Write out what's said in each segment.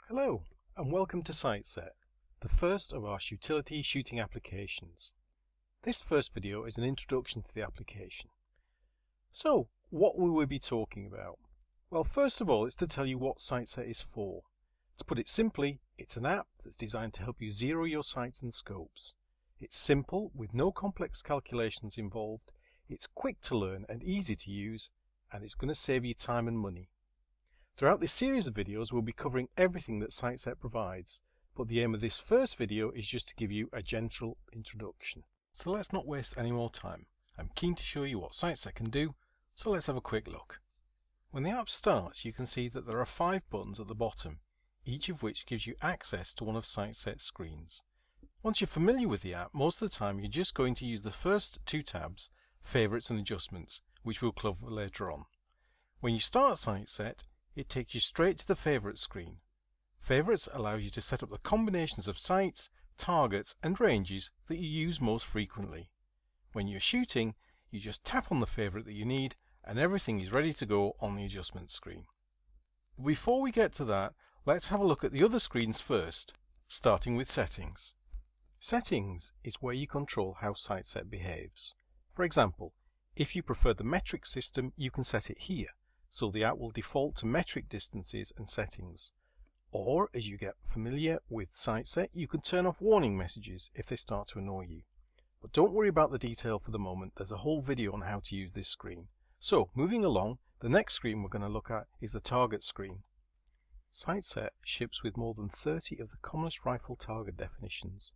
Hello and welcome to SightSet, the first of our Shootility shooting applications. This first video is an introduction to the application. So, what will we be talking about? Well, first of all, it's to tell you what SightSet is for. To put it simply, it's an app that's designed to help you zero your sights and scopes. It's simple, with no complex calculations involved, it's quick to learn and easy to use, and it's going to save you time and money. Throughout this series of videos we'll be covering everything that SightSet provides, but the aim of this first video is just to give you a gentle introduction. So let's not waste any more time. I'm keen to show you what SightSet can do, so let's have a quick look. When the app starts, you can see that there are 5 buttons at the bottom, each of which gives you access to one of SightSet's screens. Once you're familiar with the app, most of the time you're just going to use the first 2 tabs, Favorites and Adjustments, which we'll cover later on. When you start SightSet, it takes you straight to the Favorites screen. Favorites allows you to set up the combinations of sights, targets and ranges that you use most frequently. When you're shooting, you just tap on the favorite that you need and everything is ready to go on the adjustment screen. Before we get to that, let's have a look at the other screens first, starting with Settings. Settings is where you control how SightSet behaves. For example, if you prefer the metric system, you can set it here, so the app will default to metric distances and settings. Or, as you get familiar with SightSet, you can turn off warning messages if they start to annoy you. But don't worry about the detail for the moment, there's a whole video on how to use this screen. So, moving along, the next screen we're going to look at is the target screen. SightSet ships with more than 30 of the commonest rifle target definitions,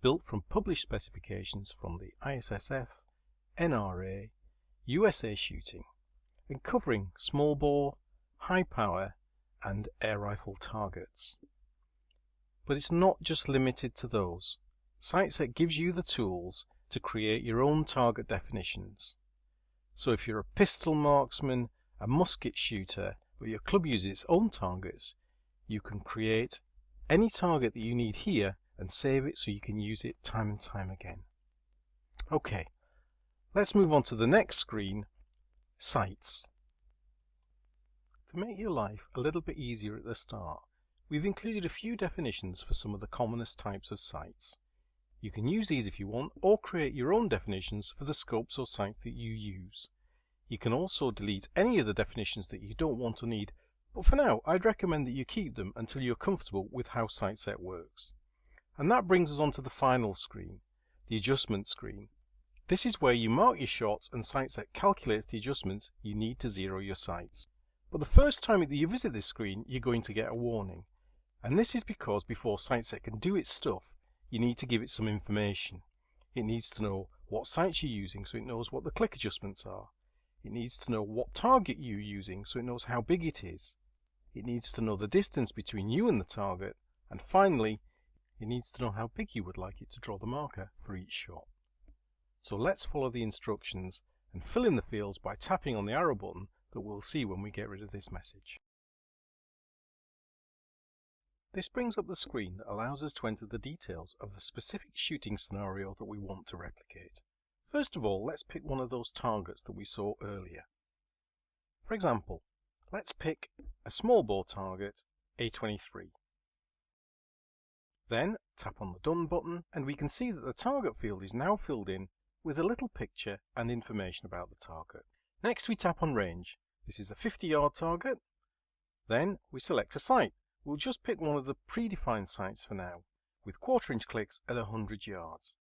built from published specifications from the ISSF, NRA, USA Shooting, and covering small bore, high power and air rifle targets. But it's not just limited to those. SightSet gives you the tools to create your own target definitions. So if you're a pistol marksman, a musket shooter, but your club uses its own targets, you can create any target that you need here and save it so you can use it time and time again. Okay, let's move on to the next screen, Sights. To make your life a little bit easier at the start, we've included a few definitions for some of the commonest types of sights. You can use these if you want, or create your own definitions for the scopes or sights that you use. You can also delete any of the definitions that you don't want or need, but for now I'd recommend that you keep them until you're comfortable with how SightSet works. And that brings us on to the final screen, the adjustment screen. This is where you mark your shots and SightSet calculates the adjustments you need to zero your sights. But the first time that you visit this screen, you're going to get a warning. And this is because before SightSet can do its stuff, you need to give it some information. It needs to know what sights you're using so it knows what the click adjustments are. It needs to know what target you're using so it knows how big it is. It needs to know the distance between you and the target. And finally, it needs to know how big you would like it to draw the marker for each shot. So let's follow the instructions and fill in the fields by tapping on the arrow button that we'll see when we get rid of this message. This brings up the screen that allows us to enter the details of the specific shooting scenario that we want to replicate. First of all, let's pick one of those targets that we saw earlier. For example, let's pick a small bore target, A23. Then tap on the Done button and we can see that the target field is now filled in with a little picture and information about the target. Next we tap on Range. This is a 50-yard target. Then we select a sight. We'll just pick one of the predefined sights for now, with 1/4-inch clicks at 100 yards.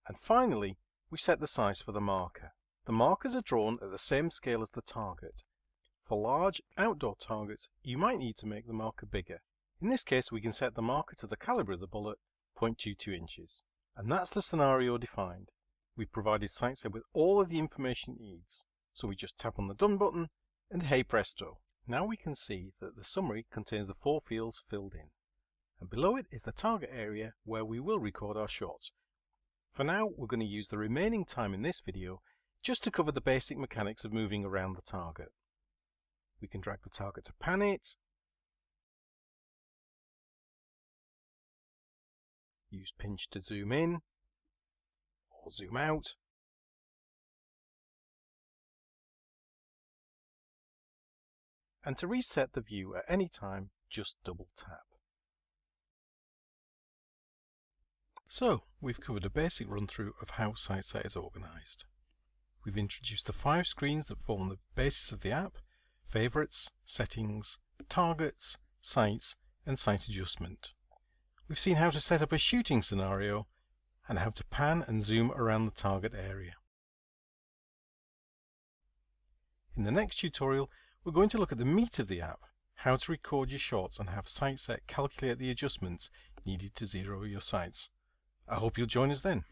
And finally, we set the size for the marker. The markers are drawn at the same scale as the target. For large outdoor targets, you might need to make the marker bigger. In this case, we can set the marker to the caliber of the bullet, 0.22 inches. And that's the scenario defined. We've provided SightSet with all of the information it needs. So we just tap on the Done button and hey presto. Now we can see that the summary contains the 4 fields filled in. And below it is the target area where we will record our shots. For now, we're going to use the remaining time in this video just to cover the basic mechanics of moving around the target. We can drag the target to pan it, use pinch to zoom in or zoom out, and to reset the view at any time, just double tap. So, we've covered a basic run-through of how SightSet is organised. We've introduced the 5 screens that form the basis of the app: Favorites, Settings, Targets, Sights, and Sight Adjustment. We've seen how to set up a shooting scenario and how to pan and zoom around the target area. In the next tutorial, we're going to look at the meat of the app, how to record your shots and have SightSet calculate the adjustments needed to zero your sights. I hope you'll join us then.